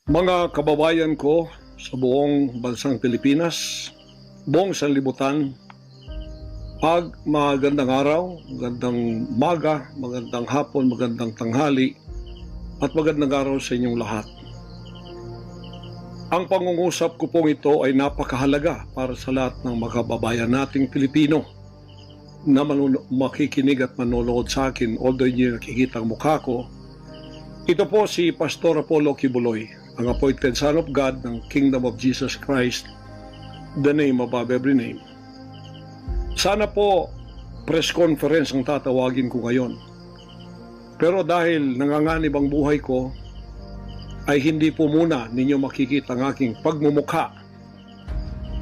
Mga kababayan ko sa buong bansang Pilipinas, buong sanlibutan, magandang araw, magandang umaga, magandang hapon, magandang tanghali, at magandang araw sa inyong lahat. Ang pangungusap ko pong ito ay napakahalaga para sa lahat ng mga kababayan nating Pilipino na makikinig at manonood sa akin, although hindi nakikita ang mukha ko. Ito po si Pastor Apollo Kibuloy, ang appointed Son of God ng Kingdom of Jesus Christ, the name above every name. Sana po press conference ang tatawagin ko ngayon. Pero dahil nanganganib ang buhay ko, ay hindi po muna ninyo makikita ang aking pagmumukha.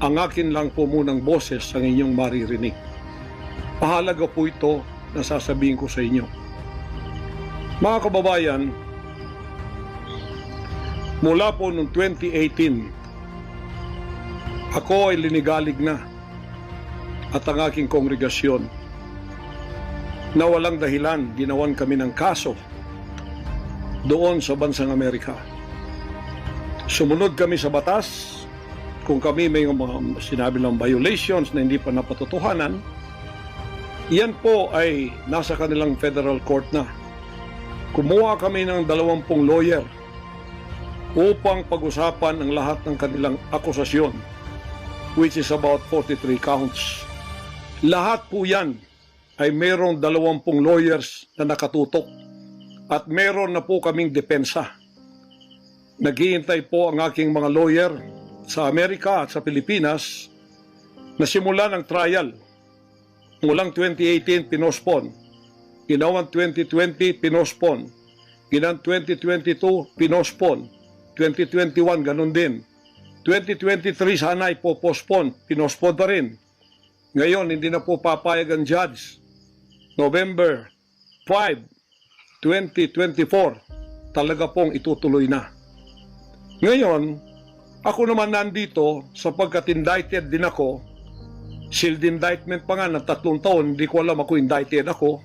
Ang akin lang po munang boses ang inyong maririnig. Pahalaga po ito na sasabihin ko sa inyo. Mga kababayan, mula po noong 2018, ako ay linigalig na at ang aking kongregasyon na walang dahilan ginawan kami ng kaso doon sa bansang Amerika. Sumunod kami sa batas. Kung kami may mga sinabi ng violations na hindi pa napatotohanan, yan po ay nasa kanilang federal court na. Kumuha kami ng 20 lawyer upang pag-usapan ang lahat ng kanilang akusasyon, which is about 43 counts. Lahat po yan ay mayroong 20 lawyers na nakatutok at meron na po kaming depensa. Naghihintay po ang aking mga lawyer sa Amerika at sa Pilipinas na simulan ang trial. Mulang 2018, pinospon. Ginawan 2020, pinospon. Ginawan 2022, pinospon. 2021, ganun din. 2023, sana ay popospon. Pinospon pa rin. Ngayon, hindi na po papayag ang judge. November 5, 2024, talaga pong itutuloy na. Ngayon, ako naman nandito sapagkat indicted din ako. Sealed indictment pa nga ng 3 taon, hindi ko alam ako indicted ako.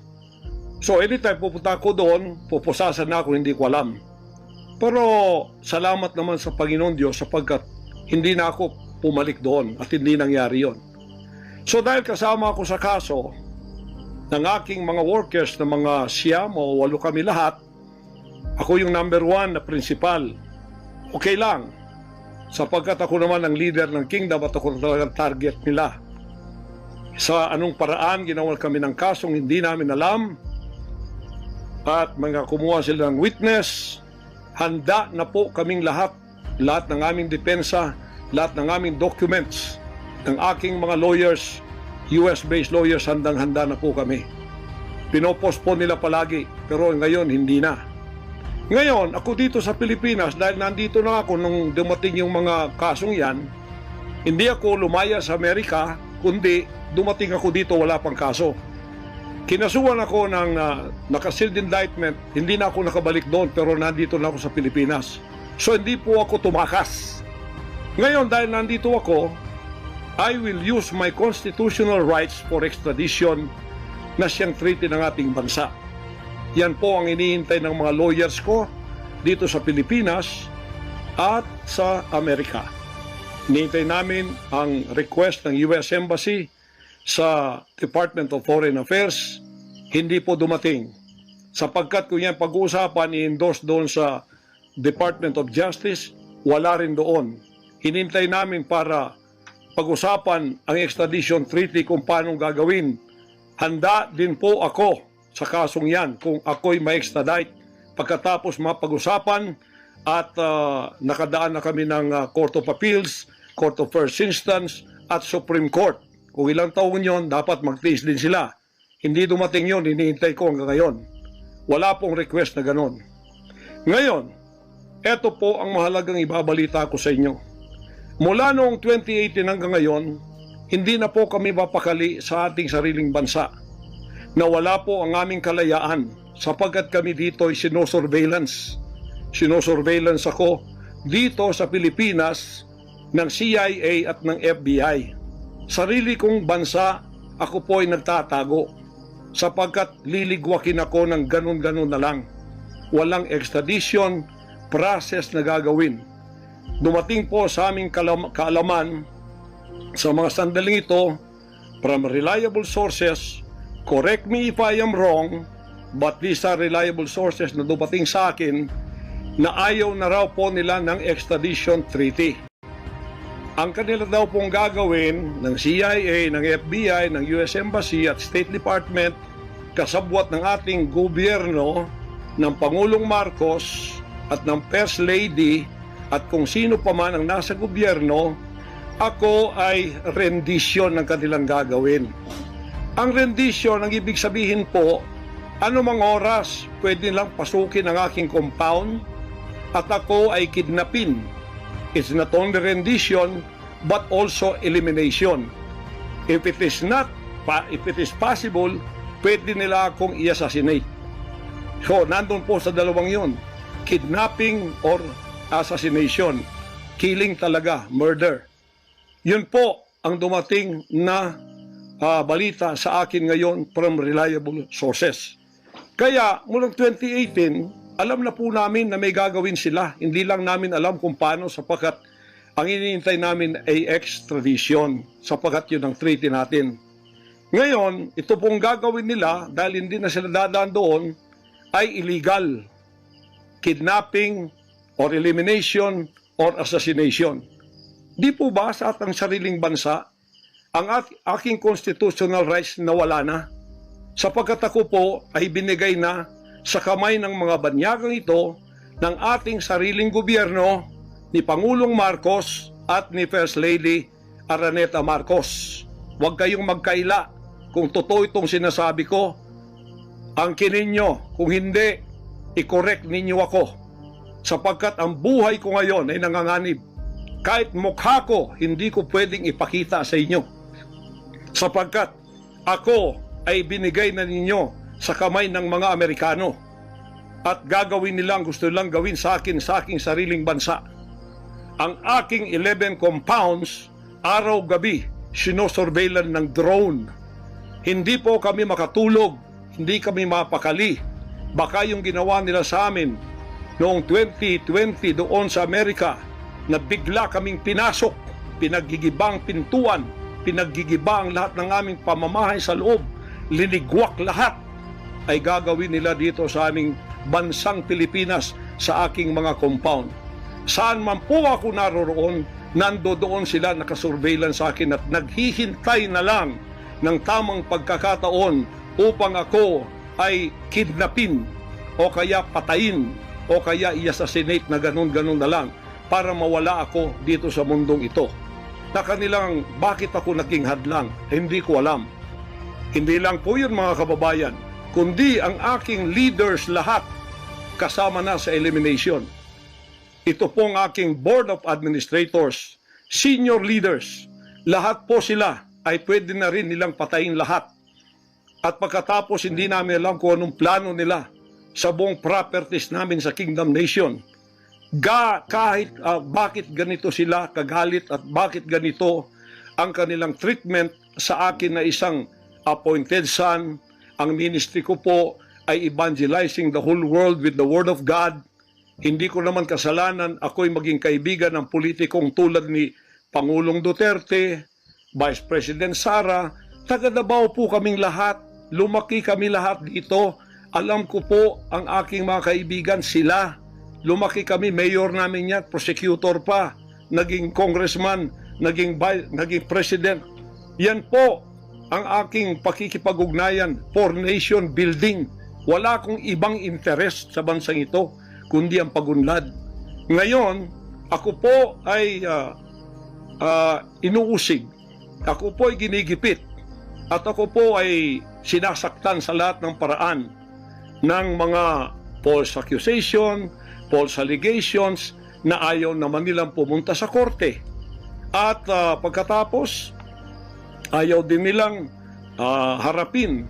So anytime pupunta ako doon, pupusasan na ako, hindi ko alam. Pero salamat naman sa Panginoon Diyos sapagkat hindi na ako pumalik doon at hindi nangyari yon. So dahil kasama ako sa kaso ng aking mga workers na mga 9 o 8 kami lahat, ako yung number 1 na principal. Okay lang, sapagkat ako naman ang leader ng kingdom at ako talagang target nila. Sa anong paraan ginawa kami ng kasong hindi namin alam at mga kumuha sila ng witness, handa na po kaming lahat ng aming depensa, lahat ng aming documents ng aking mga lawyers, US-based lawyers, handang-handa na po kami. Pinopospon nila palagi, pero ngayon hindi na. Ngayon, ako dito sa Pilipinas, dahil nandito na ako nung dumating yung mga kasong yan, hindi ako lumaya sa Amerika, kundi dumating ako dito wala pang kaso. Kinasuhan ako ng naka-sealed indictment, hindi na ako nakabalik doon pero nandito na ako sa Pilipinas. So hindi po ako tumakas. Ngayon dahil nandito ako, I will use my constitutional rights for extradition na siyang treaty ng ating bansa. Yan po ang iniintay ng mga lawyers ko dito sa Pilipinas at sa Amerika. Hinihintay namin ang request ng US Embassy sa Department of Foreign Affairs. Hindi po dumating. Sapagkat kung yan pag-uusapan, i-endorse doon sa Department of Justice, wala rin doon. Hinihintay namin para pag-usapan ang extradition treaty kung paano gagawin. Handa din po ako sa kasong yan kung ako'y ma-extradite pagkatapos mapag-usapan at nakadaan na kami ng Court of Appeals, Court of First Instance at Supreme Court. Kung ilang taon yon, dapat magtiis din sila. Hindi dumating yon, hinihintay ko hanggang ngayon. Wala pong request na ganon. Ngayon, eto po ang mahalagang ibabalita ko sa inyo. Mula noong 2018 hanggang ngayon, hindi na po kami mapakali sa ating sariling bansa. Nawala po ang aming kalayaan sapagkat kami dito ay sinosurveillance. Sinosurveillance ako dito sa Pilipinas ng CIA at ng FBI. Sarili kong bansa, ako po ay nagtatago sapagkat liligwakin ako ng ganun-ganun na lang. Walang extradition, process na gagawin. Dumating po sa aming kaalaman sa mga sandaling ito from reliable sources. Correct me if I am wrong, but these are reliable sources na dumating sa akin na ayaw na raw po nila ng extradition treaty. Ang kanila daw pong gagawin ng CIA, ng FBI, ng US Embassy at State Department kasabwat ng ating gobyerno, ng Pangulong Marcos at ng First Lady at kung sino pa man ang nasa gobyerno, ako ay rendition ng kanilang gagawin. Ang rendition, ang ibig sabihin po, anumang oras pwede lang pasukin ang aking compound at ako ay kidnapin. It's not only rendition but also elimination. If it is possible, pwede nila akong i-assassinate. So, nandun po sa dalawang yun, kidnapping or assassination, killing talaga, murder. Yun po ang dumating na balita sa akin ngayon from reliable sources. Kaya, mulang 2018, alam na po namin na may gagawin sila. Hindi lang namin alam kung paano sapagkat ang iniintay namin ay extradition sapagkat yun ang treaty natin. Ngayon, ito pong gagawin nila dahil hindi na sila dadaan doon ay illegal. Kidnapping or elimination or assassination. Di po ba sa atang sariling bansa ang aking constitutional rights nawala na? Sapagkat ako po ay binigay na sa kamay ng mga banyagang ito ng ating sariling gobyerno ni Pangulong Marcos at ni First Lady Araneta Marcos. Huwag kayong magkaila kung totoo itong sinasabi ko. Angkinin nyo, kung hindi, i-correct ninyo ako. Sapagkat ang buhay ko ngayon ay nanganganib. Kahit mukha ko, hindi ko pwedeng ipakita sa inyo. Sapagkat ako ay binigay na ninyo sa kamay ng mga Amerikano. At gagawin nilang gusto nilang gawin sa akin sa aking sariling bansa. Ang aking 11 compounds, araw-gabi, sinosurveillan ng drone. Hindi po kami makatulog, hindi kami mapakali. Baka yung ginawa nila sa amin noong 2020 doon sa Amerika na bigla kaming pinasok, pinaggigibang pintuan, pinaggigibang lahat ng aming pamamahay sa loob, linigwak lahat, ay gagawin nila dito sa aming bansang Pilipinas sa aking mga compound. Saan man po ako naroroon, nandoon sila nakasurveillance sa akin at naghihintay na lang ng tamang pagkakataon upang ako ay kidnapin o kaya patayin o kaya i-assassinate na ganun-ganun na lang para mawala ako dito sa mundong ito. Na kanilang bakit ako naging hadlang, hindi ko alam. Hindi lang po yun mga kababayan, kundi ang aking leaders lahat kasama na sa elimination. Ito pong aking Board of Administrators, senior leaders, lahat po sila ay pwede na rin nilang patayin lahat. At pagkatapos hindi namin alam kung anong plano nila sa buong properties namin sa Kingdom Nation. Kahit bakit ganito sila kagalit at bakit ganito ang kanilang treatment sa akin na isang appointed son. Ang ministry ko po ay evangelizing the whole world with the Word of God. Hindi ko naman kasalanan ako'y maging kaibigan ng politikong tulad ni Pangulong Duterte, Vice President Sara. Taga Davao po kaming lahat. Lumaki kami lahat dito. Alam ko po ang aking mga kaibigan, sila. Lumaki kami, mayor namin yan, prosecutor pa, naging congressman, naging president. Yan po ang aking pakikipag-ugnayan for nation building. Wala akong ibang interest sa bansang ito, kundi ang pagunlad. Ngayon, ako po ay inuusig. Ako po ay ginigipit. At ako po ay sinasaktan sa lahat ng paraan ng mga false accusation, false allegations na ayaw naman nilang pumunta sa korte. At pagkatapos, ayaw din nilang harapin,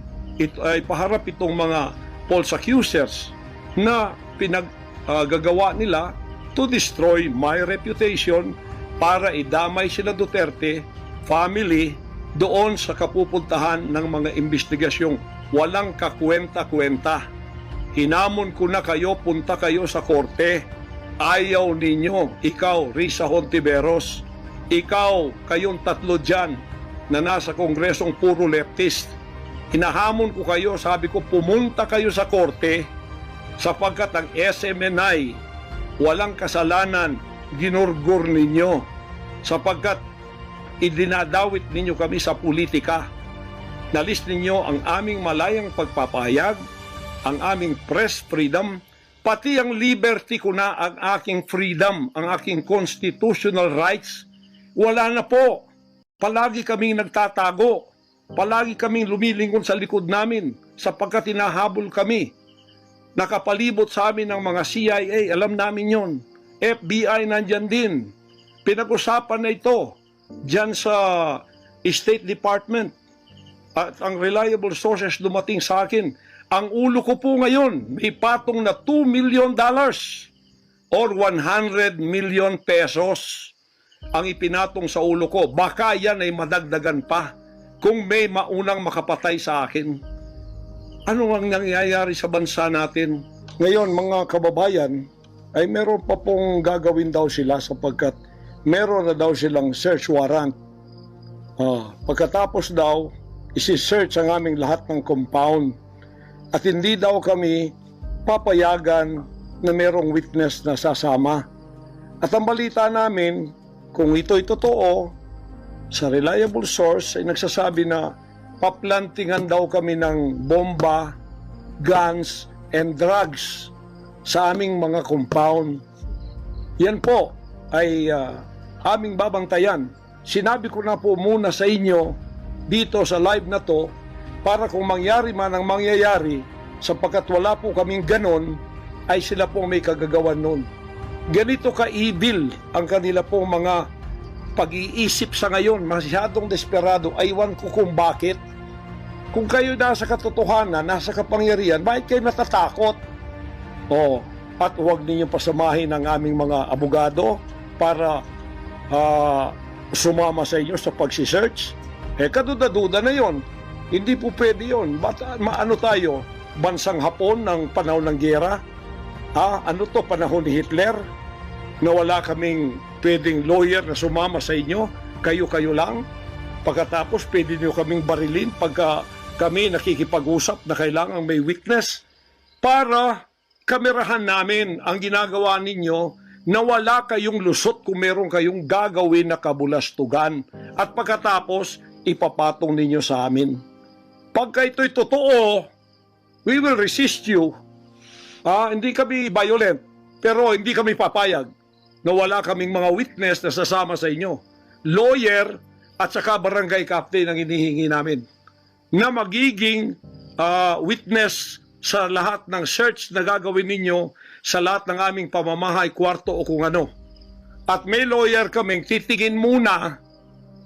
paharap itong mga false accusers na pinaggagawa nila to destroy my reputation para idamay sila Duterte family doon sa kapupuntahan ng mga investigasyong walang kakwenta-kwenta. Hinamon ko na kayo, punta kayo sa korte. Ayaw ninyo, ikaw, Risa Hontiveros, ikaw, kayong tatlo dyan na nasa kongresong puro leftist. Hinahamon ko kayo, sabi ko, pumunta kayo sa korte sapagkat ang SMNI walang kasalanan, ginurgur ninyo sapagkat idinadawit ninyo kami sa politika. Nalis ninyo ang aming malayang pagpapahayag, ang aming press freedom, pati ang liberty ko na, ang aking freedom, ang aking constitutional rights. Wala na po. Palagi kaming nagtatago. Palagi kaming lumilingon sa likod namin sapagkat hinahabol kami. Nakapalibot sa amin ng mga CIA, alam namin yon. FBI nandyan din. Pinag-usapan na ito dyan sa State Department. At ang reliable sources dumating sa akin. Ang ulo ko po ngayon, may patong na $2 million or 100 million pesos ang ipinatong sa ulo ko. Baka yan ay madagdagan pa kung may maunang makapatay sa akin. Ano ang nangyayari sa bansa natin? Ngayon, mga kababayan, ay meron pa pong gagawin daw sila sapagkat meron na daw silang search warrant. Pagkatapos daw, isi-search ang aming lahat ng compound. At hindi daw kami papayagan na merong witness na sasama. At ang balita namin, kung ito'y totoo, sa reliable source ay nagsasabi na paplantingan daw kami ng bomba, guns, and drugs sa aming mga compound. Yan po ay aming babantayan. Sinabi ko na po muna sa inyo dito sa live na to para kung mangyari man ang mangyayari, sapagkat wala po kaming ganon, ay sila po may kagagawan nun. Ganito ka-evil ang kanila po mga pag-iisip sa ngayon, masyadong desperado, aywan ko kung bakit. Kung kayo nasa katotohanan, nasa kapangyarihan, bakit kayo natatakot? At huwag ninyong pasamahin ang aming mga abogado para sumama sa inyo sa pagsisearch. Kaduda-duda na yon. Hindi po pwede yun. Maano tayo? Bansang Hapon ng panahon ng giyera? Ano to, panahon ni Hitler? Na wala kaming pwedeng lawyer na sumama sa inyo? Kayo-kayo lang? Pagkatapos, pwede nyo kaming barilin pagka kami nakikipag-usap na kailangan may witness para kamerahan namin ang ginagawa ninyo na wala kayong lusot kung meron kayong gagawin na kabulastugan. At pagkatapos, ipapatong ninyo sa amin. Pagka ito'y totoo, we will resist you. Hindi kami violent, pero hindi kami papayag na wala kaming mga witness na sasama sa inyo. Lawyer at saka barangay captain ang hinihingi namin na magiging witness sa lahat ng search na gagawin ninyo sa lahat ng aming pamamahay, kwarto o kung ano. At may lawyer kaming titingin muna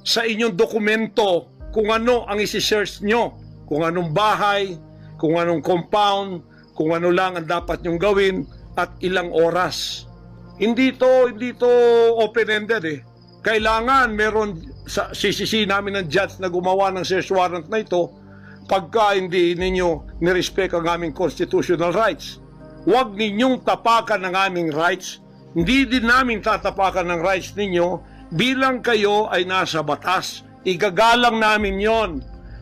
sa inyong dokumento kung ano ang isi-search nyo. Kung anong bahay, kung anong compound, kung ano lang ang dapat nyong gawin at ilang oras. Hindi to open-ended eh. Kailangan meron sisisi namin ng judge na gumawa ng search warrant na ito pagka hindi ninyo nirespect ang aming constitutional rights. Huwag ninyong tapakan ng aming rights. Hindi din namin tatapakan ng rights ninyo bilang kayo ay nasa batas. Igagalang namin yon.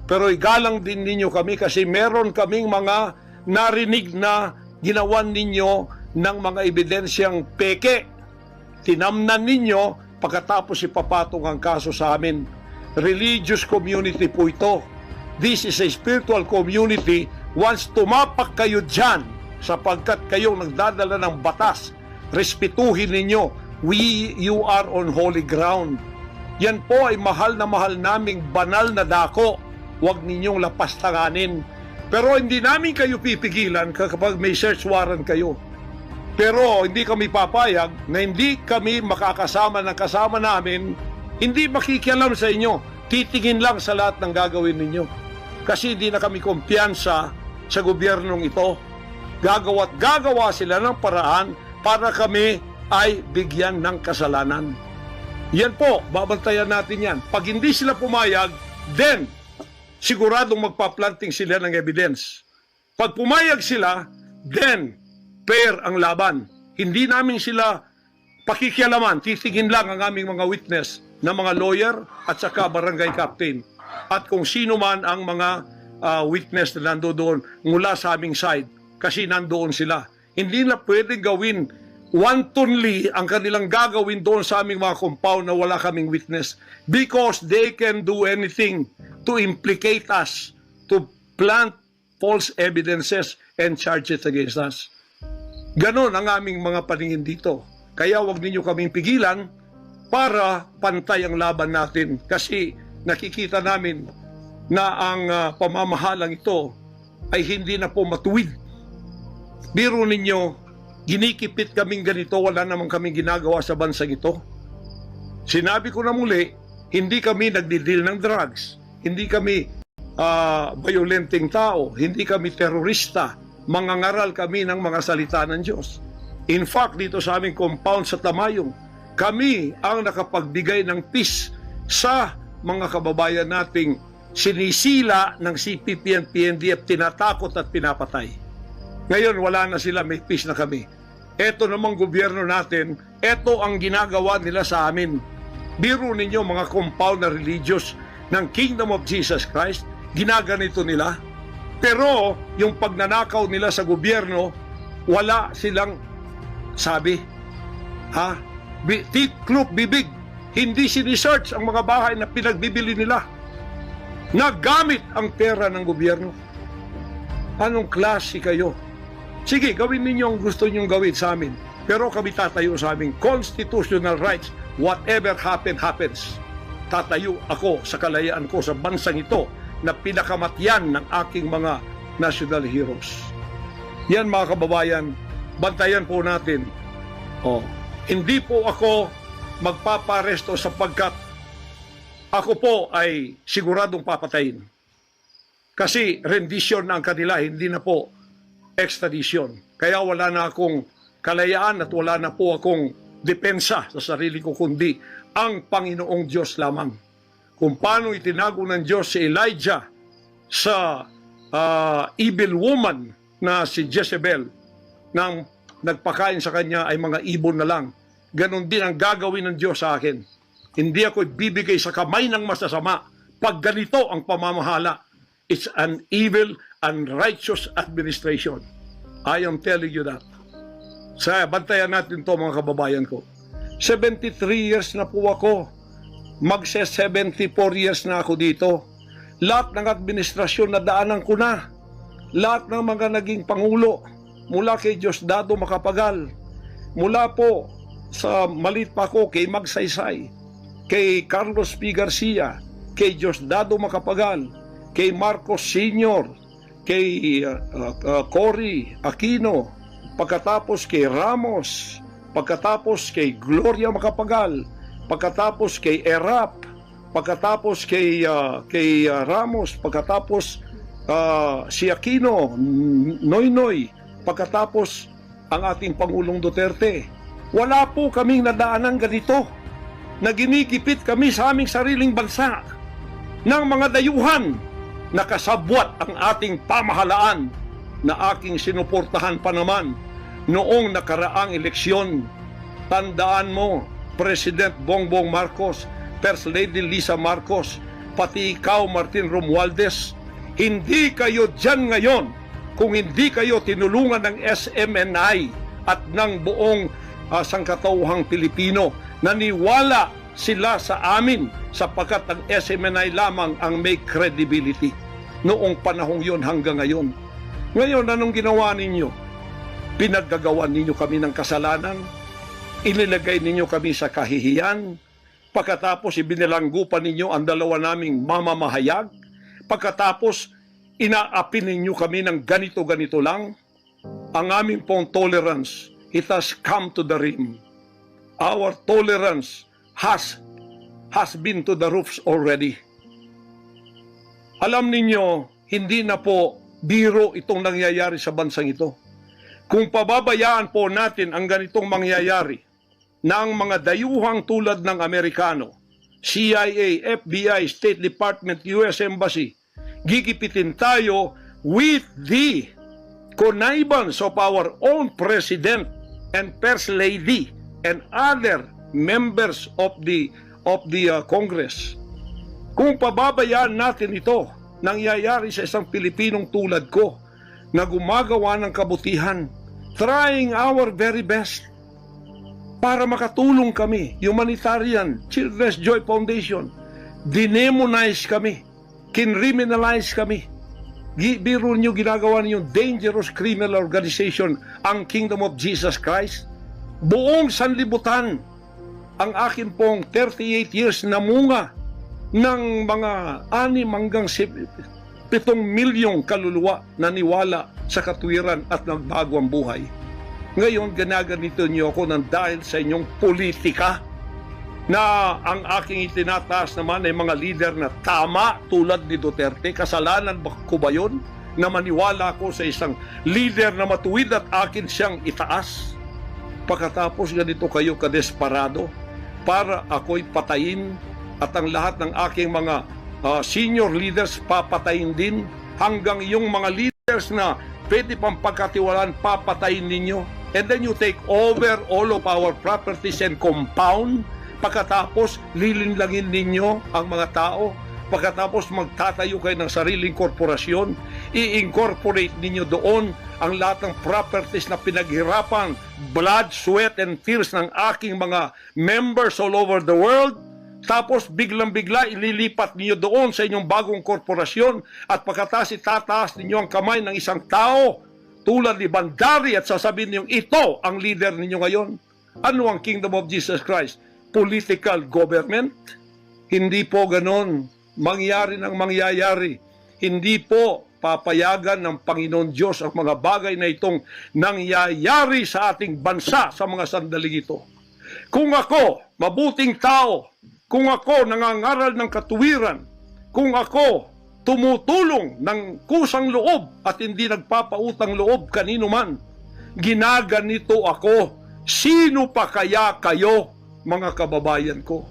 Pero igalang din ninyo kami kasi meron kaming mga narinig na ginawan ninyo ng mga ebidensyang peke. Tinamnan ninyo pagkatapos ipapatong ang kaso sa amin. Religious community po ito. This is a spiritual community. Once tumapak kayo dyan sapagkat kayong nagdadala ng batas, respetuhin ninyo. You are on holy ground. Yan po ay mahal na mahal naming banal na dako. Huwag ninyong lapastanganin. Pero hindi namin kayo pipigilan kapag may search warrant kayo. Pero hindi kami papayag na hindi kami makakasama ng kasama namin, hindi makikialam sa inyo, titingin lang sa lahat ng gagawin ninyo. Kasi hindi na kami kumpiyansa sa gobyernong ito. Gagawa sila ng paraan para kami ay bigyan ng kasalanan. Yan po, babantayan natin yan. Pag hindi sila pumayag, then siguradong magpa-planting sila ng evidence. Pag pumayag sila, then fair ang laban. Hindi namin sila pakikialaman, titigin lang ang aming mga witness na mga lawyer at saka barangay captain. At kung sino man ang mga witness na nandoon mula sa aming side, kasi nandoon sila. Hindi na pwedeng gawin wantonly ang kanilang gagawin doon sa aming mga compound na wala kaming witness, because they can do anything to implicate us, to plant false evidences and charges against us. Ganon ang aming mga paningin dito. Kaya wag ninyo kaming pigilan para pantay ang laban natin, kasi nakikita namin na ang pamamahalang ito ay hindi na po matuwid. Biro ninyo, ginikipit kaming ganito, wala namang kaming ginagawa sa bansang ito. Sinabi ko na muli, hindi kami nagdidil ng drugs, hindi kami violenting tao, hindi kami terorista, mangangaral kami ng mga salita ng Diyos. In fact, dito sa aming compound sa Tamayong, kami ang nakapagbigay ng peace sa mga kababayan nating sinisila ng CPP and PNDF, tinatakot at pinapatay. Ngayon, wala na sila, may peace na kami. Eto namang gobyerno natin, eto ang ginagawa nila sa amin. Biro ninyo mga compound na religious ng Kingdom of Jesus Christ, ginaganito nila. Pero yung pagnanakaw nila sa gobyerno, wala silang sabi. Tiklop bibig, hindi sinisearch ang mga bahay na pinagbibili nila. Nagamit ang pera ng gobyerno. Anong klase kayo? Sige, gawin ninyo ang gusto nyong gawin sa amin. Pero kami tatayo sa aming constitutional rights. Whatever happens. Tatayo ako sa kalayaan ko sa bansang ito na pinakamatyan ng aking mga national heroes. Yan mga kababayan, bantayan po natin. Hindi po ako magpaparesto sapagkat ako po ay siguradong papatayin. Kasi rendition na ang kanila, hindi na po extradition. Kaya wala na akong kalayaan at wala na po akong depensa sa sarili ko, kundi ang Panginoong Diyos lamang. Kung paano itinago ng Diyos si Elijah sa evil woman na si Jezebel, nang nagpakain sa kanya ay mga ibon na lang, ganon din ang gagawin ng Diyos sa akin. Hindi ako ibibigay sa kamay ng masasama pag ganito ang pamamahala. It's an evil, unrighteous administration. I am telling you that. Bantayan natin to mga kababayan ko. 73 years na po ako. Magse-74 years na ako dito. Lahat ng administrasyon na daanan ko na. Lahat ng mga naging pangulo, mula kay Diosdado Macapagal, mula po sa maliit pa ako kay Magsaysay, kay Carlos P. Garcia, kay Diosdado Macapagal, kay Marcos Sr., kay Cory Aquino, pagkatapos kay Ramos, pagkatapos kay Gloria Macapagal, pagkatapos kay Erap, pagkatapos kay Ramos, pagkatapos si Aquino, Noynoy, pagkatapos ang ating Pangulong Duterte. Wala po kaming nadaanan ganito na ginikipit kami sa aming sariling bansa ng mga dayuhan na kasabwat ang ating pamahalaan na aking sinuportahan pa naman noong nakaraang eleksyon. Tandaan mo, President Bongbong Marcos, First Lady Lisa Marcos, pati ikaw, Martin Romualdez, hindi kayo dyan ngayon kung hindi kayo tinulungan ng SMNI at ng buong sangkatauhang Pilipino. Naniwala sila sa amin sapagkat ang SMNI lamang ang may credibility noong panahong yon hanggang ngayon. Ngayon, anong ginawa ninyo? Pinaggagawan ninyo kami ng kasalanan, inilagay ninyo kami sa kahihiyan, pagkatapos ibinilanggo pa ninyo ang dalawa naming mamamahayag, pagkatapos inaapi ninyo kami ng ganito-ganito lang. Ang aming pong tolerance, it has come to the rim. Our tolerance has been to the roofs already. Alam ninyo, hindi na po biro itong nangyayari sa bansang ito. Kung pababayaan po natin ang ganitong mangyayari ng mga dayuhang tulad ng Amerikano, CIA, FBI, State Department, US Embassy, gigipitin tayo with the connivance of our own President and First Lady and other members of the Congress. Kung pababayaan natin ito, nangyayari sa isang Pilipinong tulad ko na gumagawa ng kabutihan, trying our very best para makatulong kami, humanitarian, Children's Joy Foundation, dinemonize kami, kinriminalize kami. Biro nyo, ginagawa niyo dangerous criminal organization ang Kingdom of Jesus Christ. Buong sanlibutan ang akin pong 38 years na munga ng mga 6 hanggang 7 milyong kaluluwa na niwala sa katuwiran at nagbago ang buhay. Ngayon, ginaganito niyo ako ng dahil sa inyong politika na ang aking itinataas naman ay mga lider na tama tulad ni Duterte. Kasalanan ko ba yun na maniwala ako sa isang lider na matuwid at akin siyang itaas? Pagkatapos ganito kayo kadesperado para ako'y patayin at ang lahat ng aking mga senior leaders papatayin din, hanggang yung mga leaders na pwede pang pagkatiwalaan papatayin ninyo, and then you take over all of our properties and compound. Pagkatapos lilinlangin ninyo ang mga tao, pagkatapos magtatayo kayo ng sariling korporasyon, i-incorporate ninyo doon ang lahat ng properties na pinaghirapan, blood, sweat, and tears ng aking mga members all over the world. Tapos biglang-bigla ililipat ninyo doon sa inyong bagong korporasyon at pagkatapos itataas ninyo ang kamay ng isang tao tulad ni Bandari at sasabihin ninyo, ito ang leader ninyo ngayon. Ano ang Kingdom of Jesus Christ? Political government? Hindi po ganon. Mangyari ng mangyayari. Hindi po papayagan ng Panginoon Diyos ang mga bagay na itong nangyayari sa ating bansa sa mga sandaling ito. Kung ako, mabuting tao, kung ako nangangaral ng katuwiran, kung ako tumutulong ng kusang loob at hindi nagpapautang loob kanino man, ginaganito ako, sino pa kaya kayo, mga kababayan ko?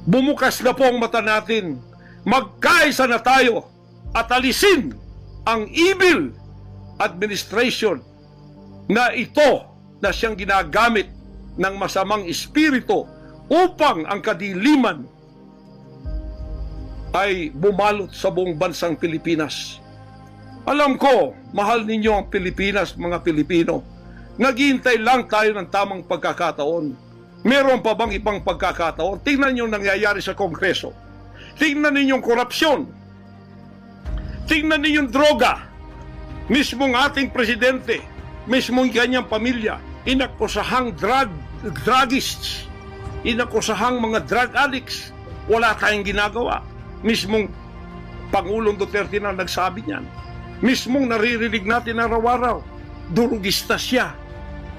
Bumukas na po ang mata natin, magkaisa na tayo at alisin ang evil administration na ito na siyang ginagamit ng masamang espiritu upang ang kadiliman ay bumalot sa buong bansang Pilipinas. Alam ko, mahal ninyo ang Pilipinas, mga Pilipino. Naghihintay lang tayo ng tamang pagkakataon. Meron pa bang ibang pagkakataon? Tingnan niyo nangyayari sa Kongreso. Tingnan niyo yung korupsyon. Tingnan niyo yung droga. Mismong ating presidente, mismong kanyang pamilya, inakusahang druggists, inakusahang mga drug addicts. Wala tayong ginagawa. Mismong Pangulong Duterte na nagsabi niyan. Mismong naririnig natin araw-araw, durugista siya.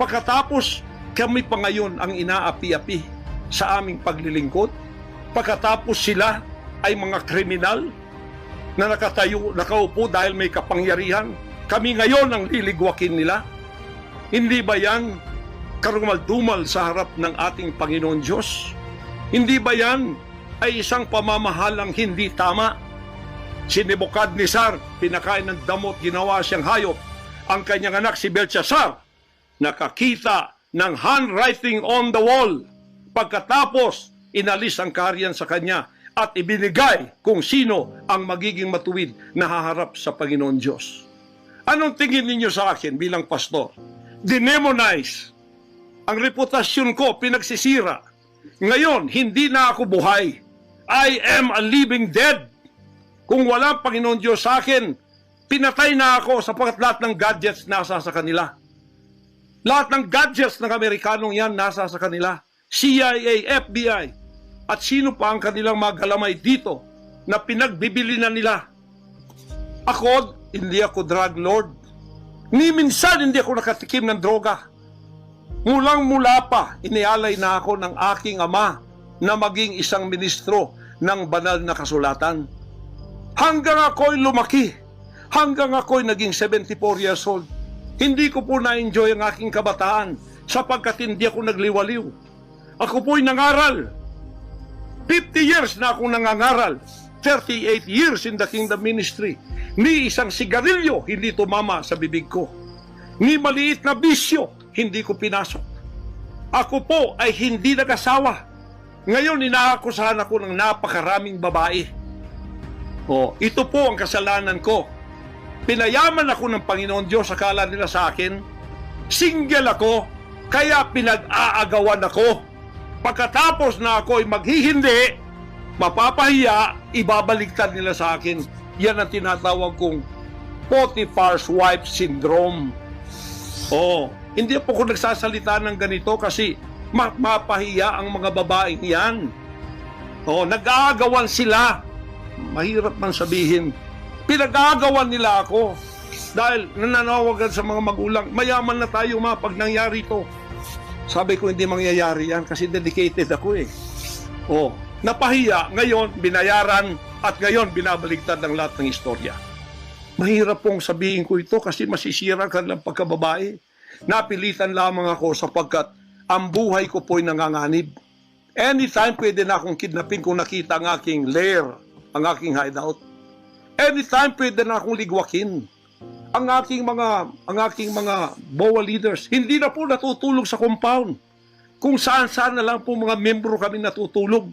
Pagkatapos, kami pa ngayon ang inaapi-api sa aming paglilingkod. Pagkatapos sila ay mga kriminal na nakaupo dahil may kapangyarihan. Kami ngayon ang liligwakin nila. Hindi ba yan karumal-dumal sa harap ng ating Panginoon Diyos? Hindi ba yan ay isang pamamahalang hindi tama? Si Nebukadnezar, pinakain ng damot, ginawa siyang hayop. Ang kanyang anak si Belshazzar, nakakita ng handwriting on the wall. Pagkatapos, inalis ang kaharian sa kanya at ibinigay kung sino ang magiging matuwid na haharap sa Panginoon Diyos. Anong tingin ninyo sa akin bilang pastor? Dinemonize. Ang reputasyon ko pinagsisira. Ngayon, hindi na ako buhay. I am a living dead. Kung walang Panginoon Diyos sa akin, pinatay na ako sapagkat lahat ng gadgets nasa sa kanila. Lahat ng gadgets ng Amerikanong yan nasa sa kanila. CIA, FBI, at sino pa ang kanilang mga galamay dito na pinagbibili na nila. Ako, hindi ako drug lord. Ni minsan hindi ako nakatikim ng droga. Mulang-mula pa, inialay na ako ng aking ama na maging isang ministro ng banal na kasulatan. Hanggang ako'y lumaki, hanggang ako'y naging 74 years old, hindi ko po na-enjoy ang aking kabataan sapagkat hindi ako nagliwaliw. Ako po'y nangaral. 50 years na ako nangangaral. 38 years in the kingdom ministry. Ni isang sigarilyo hindi tumama sa bibig ko. Ni maliit na bisyo, hindi ko pinasok. Ako po ay hindi nag-asawa. Ngayon, inaakusahan ako ng napakaraming babae. Ito po ang kasalanan ko. Pinayaman ako ng Panginoon Diyos, akala nila sa akin. Single ako, kaya pinag-aagawan ako. Pagkatapos na ako ay maghihindi, mapapahiya, ibabaliktad nila sa akin. Yan ang tinatawag kong Potiphar's wife syndrome. Hindi po ako nagsasalita ng ganito kasi mapahiya ang mga babaeng yan. Nag-aagawan sila. Mahirap man sabihin. Pinag-aagawan nila ako dahil nananawagan sa mga magulang, mayaman na tayo pag nangyari to. Sabi ko, hindi mangyayari yan kasi dedicated ako eh. Napahiya, ngayon binayaran at ngayon binabaligtad ang lahat ng istorya. Mahirap pong sabihin ko ito kasi masisira ka ng pagkababae. Napilitan lamang ako sapagkat ang buhay ko po'y nanganganib. Anytime pwede na akong kidnapin kung nakita ang aking lair, ang aking hideout. Anytime pwede na akong ligwakin. Ang aking mga BOA leaders, hindi na po natutulog sa compound. Kung saan-saan na lang po mga membro kami natutulog.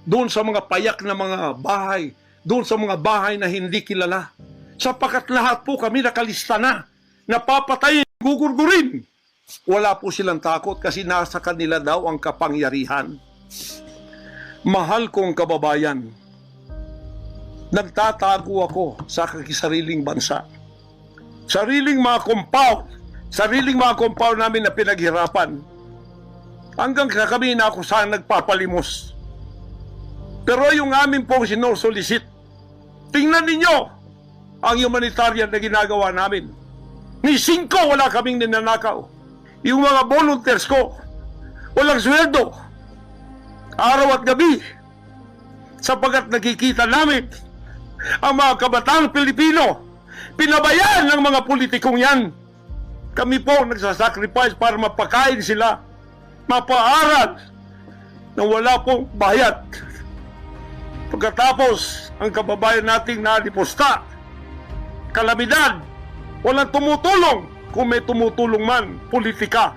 Doon sa mga payak na mga bahay, doon sa mga bahay na hindi kilala. Sapagkat lahat po kami nakalista na, napapatayin, gugurgurin. Wala po silang takot kasi nasa kanila daw ang kapangyarihan. Mahal kong kababayan, nagtatago ako sa kakisariling bansa. Sariling mga compound namin na pinaghirapan. Hanggang kami na ako saan nagpapalimos. Pero yung amin pong sinusulisit, tingnan ninyo ang humanitarian na ginagawa namin. Ni 5 wala kaming ninanakaw. Yung mga volunteers ko, walang sweldo. Araw at gabi. Sapagat nakikita namin ang mga kabataang Pilipino, pinabayaan ng mga politikong yan. Kami po nagsasacrifice para mapakain sila, mapaaral na wala pong bayad. Pagkatapos, ang kababayan nating nalipusta, kalamidad, walang tumutulong. Kung may tumutulong man, politika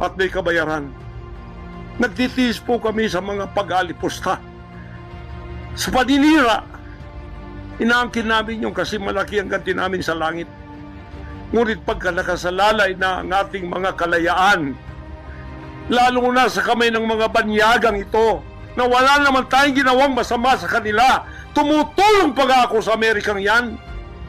at may kabayaran. Nagtitiis po kami sa mga pag-alipusta. Sa paninira, inaangkin namin yung kasi malaki ang ganti namin sa langit. Ngunit pagka nakasalalay na ang ating mga kalayaan, lalo na sa kamay ng mga banyagang ito, na wala naman tayong ginawang masama sa kanila, tumutulong pa ako sa Amerikang yan.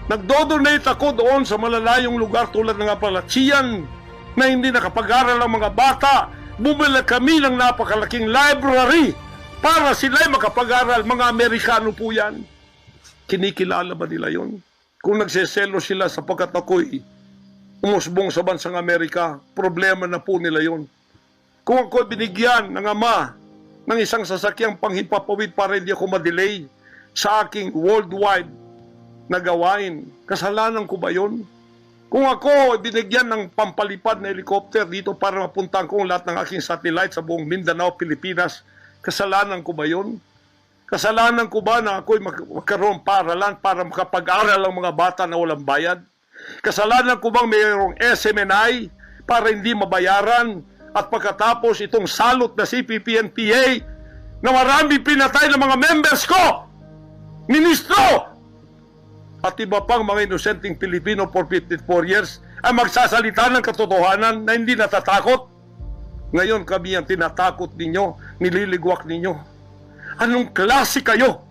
Nagdodonate ako doon sa malalayong lugar tulad ng Apalachian na hindi nakapag-aral ang mga bata. Bumili kami ng napakalaking library para sila'y makapag-aral. Mga Amerikano po yan. Kinikilala ba nila yon? Kung nagseselo sila sapagkat ako'y umusbong sa bansang Amerika, problema na po nila yon. Kung ako'y binigyan ng ama ng isang sasakyang panghimpapawid para hindi ako madelay sa aking worldwide na gawain, kasalanan ko ba yun? Kung ako binigyan ng pampalipad na helicopter dito para mapuntahan ko lahat ng aking satellite sa buong Mindanao, Pilipinas, kasalanan ko ba yun? Kasalanan ko ba na ako'y magkaroon paralan para makapag-aral ang mga bata na walang bayad? Kasalanan ko bang mayroong SMNI para hindi mabayaran? At pagkatapos itong salot na CPP-NPA na marami pinatay ng mga members ko, ministro, at iba pang mga inosenteng Pilipino for 54 years ay magsasalita ng katotohanan na hindi natatakot. Ngayon kami ang tinatakot ninyo, nililigwak ninyo. Anong klase kayo?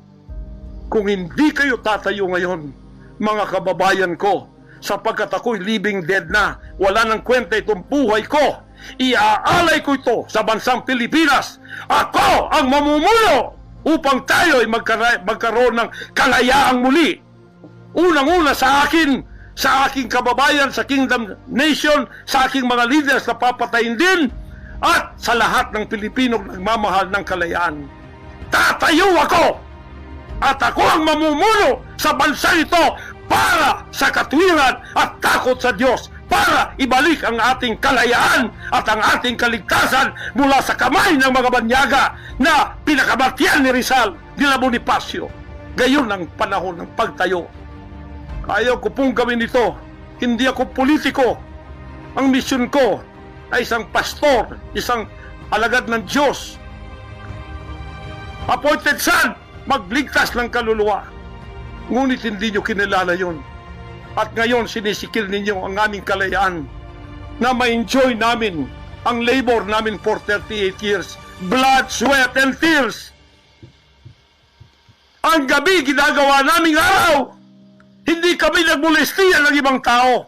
Kung hindi kayo tatayo ngayon, mga kababayan ko, sapagkat ako'y living dead na, wala nang kwenta itong buhay ko, iaalay ko ito sa bansang Pilipinas. Ako ang mamumuno upang tayo ay magkaroon ng kalayaang muli. Unang-una sa akin, sa aking kababayan, sa Kingdom Nation, sa aking mga leaders na papatayin din, at sa lahat ng Pilipino nagmamahal ng kalayaan. Tatayo ako! At ako ang mamumuno sa bansa ito para sa katwiran at takot sa Diyos, para ibalik ang ating kalayaan at ang ating kaligtasan mula sa kamay ng mga banyaga na pinakamatyan ni Rizal de la Bonifacio. Gayon ang panahon ng pagtayo. Ayaw ko pong gawin ito. Hindi ako politiko. Ang misyon ko ay isang pastor, isang alagad ng Diyos. Appointed son, magligtas ng kaluluwa. Ngunit hindi nyo kinilala yun. At ngayon sinisikil ninyo ang aming kalayaan na ma-enjoy namin ang labor namin for 38 years. Blood, sweat, and tears. Ang gabi ginagawa naming araw. Hindi kami nagmolestiya ng ibang tao.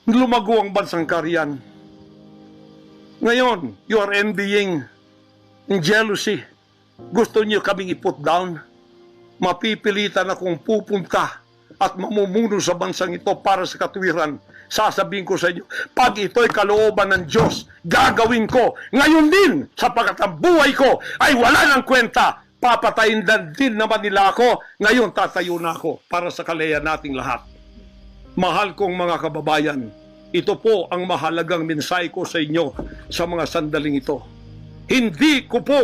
Lumago ang bansang Korean. Ngayon, you are envying in jealousy. Gusto niyo kaming i-put down. Mapipilitan akong pupunta at mamumuno sa bansang ito para sa katuwiran. Sasabihin ko sa inyo, pag ito'y kalooban ng Diyos, gagawin ko. Ngayon din, sapagkat ang buhay ko ay wala ng kwenta. Papatayin din naman nila ako. Ngayon, tatayo na ako para sa kalayan nating lahat. Mahal kong mga kababayan, ito po ang mahalagang mensahe ko sa inyo sa mga sandaling ito. Hindi ko po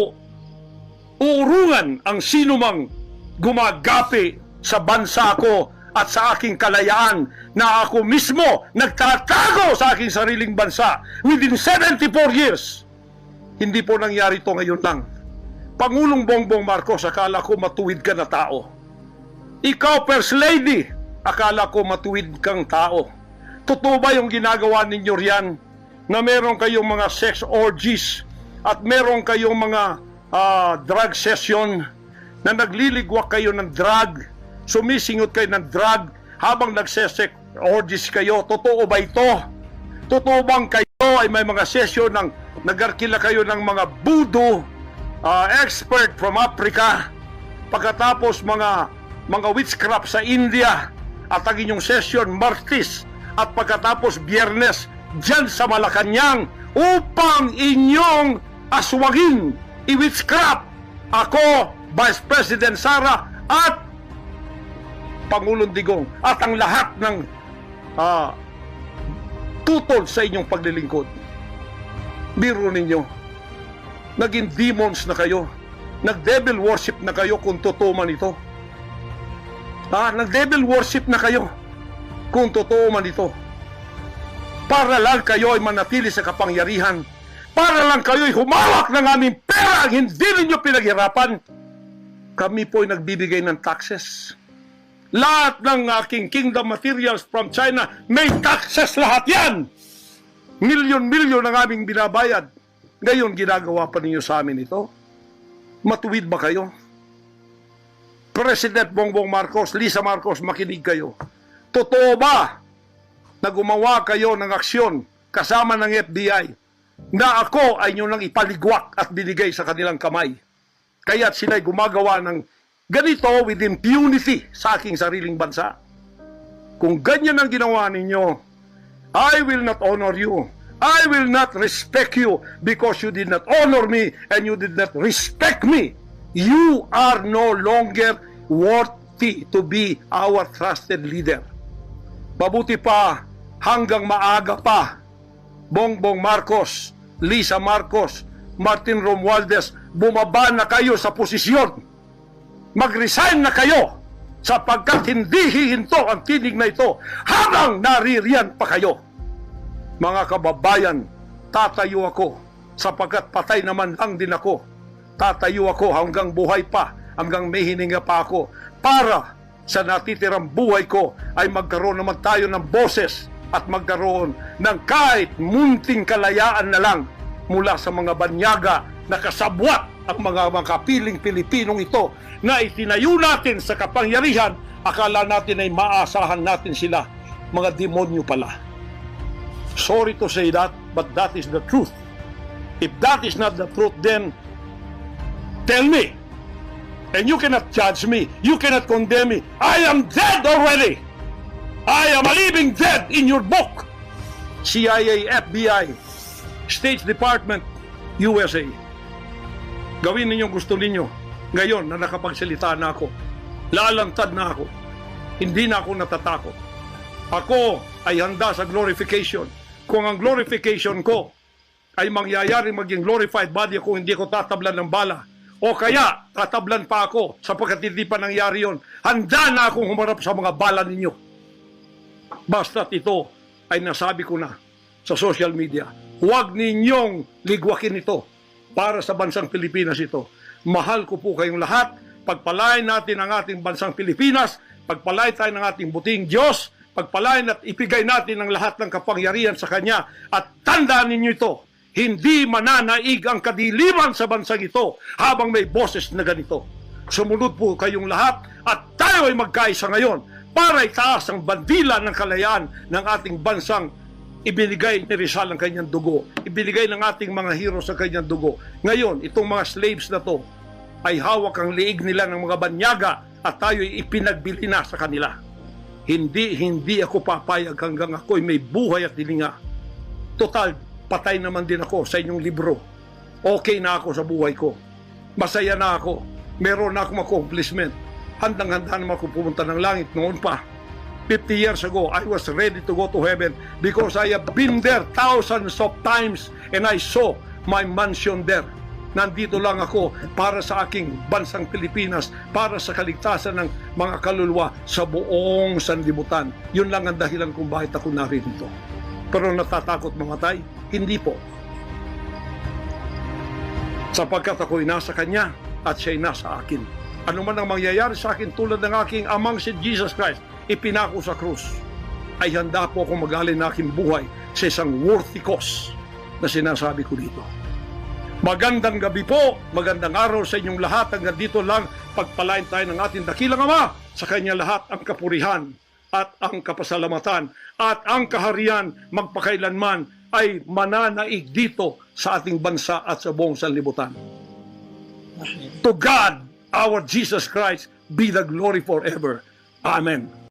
uurungan ang sinumang gumagapi sa bansa ko at sa aking kalayaan na ako mismo nagtatago sa aking sariling bansa within 74 years. Hindi po nangyari ito ngayon lang. Pangulong Bongbong Marcos, akala ko matuwid ka na tao. Ikaw, First Lady, akala ko matuwid kang tao. Totoo ba yung ginagawa ninyo riyan na meron kayong mga sex orgies at meron kayong mga drug session na nagliligwak kayo ng drug, sumisingot kayo ng drug habang nagsesex orgies kayo? Totoo ba ito? Totoo bang kayo ay may mga session ng nagarkila kayo ng mga voodoo expert from Africa, pagkatapos mga witchcraft sa India, at ang inyong session Martes, at pagkatapos Biyernes dyan sa Malacanang upang inyong aswagin, i-witchcraft ako, Vice President Sara at Pangulong Digong at ang lahat ng tutol sa inyong paglilingkod. Biro ninyo, naging demons na kayo. Nag-devil worship na kayo kung totoo man ito. Nag-devil worship na kayo kung totoo man ito. Para lang kayo ay manatili sa kapangyarihan. Para lang kayo ay humawak ng aming pera ang hindi ninyo pinaghirapan. Kami po ay nagbibigay ng taxes. Lahat ng aking kingdom materials from China, may taxes lahat yan. Milyon-milyon ang aming binabayad. Ngayon, ginagawa pa ninyo sa amin ito? Matuwid ba kayo? President Bongbong Marcos, Lisa Marcos, makinig kayo. Totoo ba na gumawa kayo ng aksyon kasama ng FBI na ako ay nyo nang ipaligwak at binigay sa kanilang kamay? Kaya't sila'y gumagawa ng ganito with impunity sa aking sariling bansa. Kung ganyan ang ginawa ninyo, I will not honor you. I will not respect you because you did not honor me and you did not respect me. You are no longer worthy to be our trusted leader. Mabuti pa hanggang maaga pa, Bongbong Marcos, Lisa Marcos, Martin Romualdez, bumaba na kayo sa posisyon. Mag-resign na kayo sapagkat hindi hihinto ang tinig na ito habang naririyan pa kayo. Mga kababayan, tatayo ako sapagkat patay naman lang din ako. Tatayo ako hanggang buhay pa, hanggang may hininga pa ako para sa natitirang buhay ko ay magkaroon naman tayo ng boses at magkaroon ng kahit munting kalayaan na lang mula sa mga banyaga na kasabwat ang mga makapiling Pilipinong ito na itinayo natin sa kapangyarihan. Akala natin ay maasahan natin sila. Mga demonyo pala. Sorry to say that, but that is the truth. If that is not the truth, then tell me. And you cannot judge me. You cannot condemn me. I am dead already. I am a living dead in your book. CIA, FBI, State Department, USA. Gawin ninyong gusto ninyo. Ngayon na nakapagsalita na ako, lalantad na ako. Hindi na ako natatakot. Ako ay handa sa glorification. Kung ang glorification ko ay mangyayari maging glorified body ako, hindi ko tatablan ng bala. O kaya, tatablan pa ako sapagkat hindi pa nangyari yon. Handa na akong humarap sa mga bala ninyo. Basta't ito ay nasabi ko na sa social media, huwag ninyong ligwakin ito para sa bansang Pilipinas ito. Mahal ko po kayong lahat. Pagpalain natin ang ating bansang Pilipinas, pagpalain tayo ng ating buting Diyos, pagpalain at ipigay natin ang lahat ng kapangyarihan sa Kanya. At tandaan ninyo ito, hindi mananaig ang kadiliman sa bansang ito habang may boses na ganito. Sumunod po kayong lahat at tayo ay magkaisa ngayon para itaas ang bandila ng kalayaan ng ating bansang ibinigay ni Rizal ang kanyang dugo. Ibinigay ng ating mga heroes ang kanyang dugo. Ngayon, itong mga slaves na to ay hawak ang liig nila ng mga banyaga at tayo'y ipinagbili na sa kanila. Hindi ako papayag hanggang ako'y may buhay at hilinga. Total, patay naman din ako sa inyong libro. Okay na ako sa buhay ko. Masaya na ako. Meron na akong accomplishment. Handang-handa naman ako pumunta ng langit noon pa. 50 years ago, I was ready to go to heaven because I have been there thousands of times and I saw my mansion there. Nandito lang ako para sa aking bansang Pilipinas, para sa kaligtasan ng mga kaluluwa sa buong sanlibutan. Yun lang ang dahilan kung bakit ako narito. Pero natatakot mamatay? Hindi po. Sapagkat ako'y nasa Kanya at siya'y nasa akin. Ano man ang mangyayari sa akin tulad ng aking amang si Jesus Christ, ipinako sa krus, ay handa po akong mag-alin ng aking buhay sa isang worthy cause na sinasabi ko dito. Magandang gabi po, magandang araw sa inyong lahat. Hanggang dito lang, pagpalain tayo ng ating dakilang Ama. Sa Kanya lahat ang kapurihan at ang kapasalamatan at ang kaharian magpakailanman ay mananaig dito sa ating bansa at sa buong sanlibutan. To God, our Jesus Christ, be the glory forever. Amen.